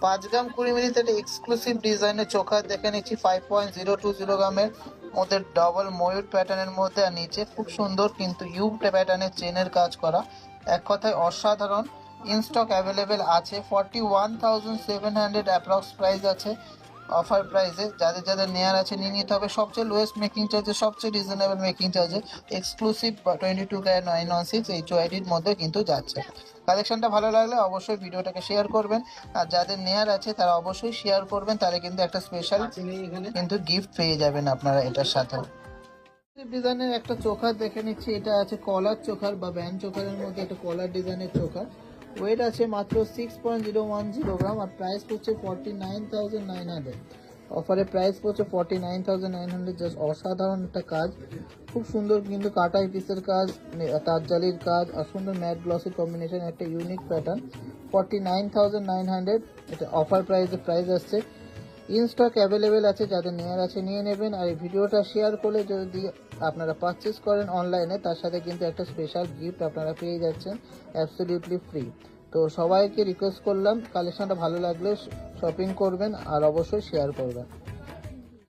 5 গ্রাম 20 মিলিতে একটা এক্সক্লুসিভ ডিজাইনের চোকার দেখে নিচ্ছি 5.020 গ্রামের মধ্যে ডবল ময়ূর প্যাটার্নের মধ্যে, আর নিচে খুব সুন্দর কিন্তু ইউ প্যাটার্নের চেনের কাজ করা। এক কথায় অসাধারণ। ইন স্টক অ্যাভেলেবেল আছে। 41,700 অ্যাপ্রক্স প্রাইস আছে অফার প্রাইসে। যাদের যাদের নেয়ার আছে নিয়ে নিতে হবে। সবচেয়ে লোয়েস্ট মেকিং চার্জে, সবচেয়ে রিজনেবল মেকিং চার্জে এক্সক্লুসিভ 22 ক্যারেট 916 এই চুয়াইটির মধ্যে কিন্তু যাচ্ছে। কালেকশনটা ভালো লাগলে অবশ্যই ভিডিওটাকে শেয়ার করবেন, আর যাদের নেয়ার আছে তারা অবশ্যই শেয়ার করবেন, তাহলে কিন্তু একটা স্পেশাল কিন্তু গিফট পেয়ে যাবেন আপনারা এটার সাথে। ডিজাইনের একটা চোকার দেখে নিচ্ছি, এটা আছে কলার চোকার বা ব্যান্ড চোকারের মধ্যে একটা কলার ডিজাইনের চোকার। ওয়েট আছে মাত্র 6.010 গ্রাম, আর প্রাইস পড়ছে 49,900। অফারে প্রাইস পড়ছে 49,900। জাস্ট অসাধারণ একটা কাজ, খুব সুন্দর কিন্তু কাটাই পিসের কাজ, তারজালির কাজ, আর সুন্দর ম্যাট গ্লসের কম্বিনেশন, একটা ইউনিক প্যাটার্ন। 49,900 এটা অফার প্রাইস আসছে। ইন স্টক অ্যাভেলেবেল আছে, যাদের নেওয়ার আছে নিয়ে নেবেন। আর এই ভিডিওটা শেয়ার করলে যদি আপনারা পারচেস করেন অনলাইনে, তার সাথে কিন্তু একটা স্পেশাল গিফট আপনারা পেয়ে যাচ্ছেন অ্যাবসলিউটলি ফ্রি। তো সবাইকে রিকোয়েস্ট করলাম, কালেকশনটা ভালো লাগলে শপিং করবেন আর অবশ্যই শেয়ার করবেন।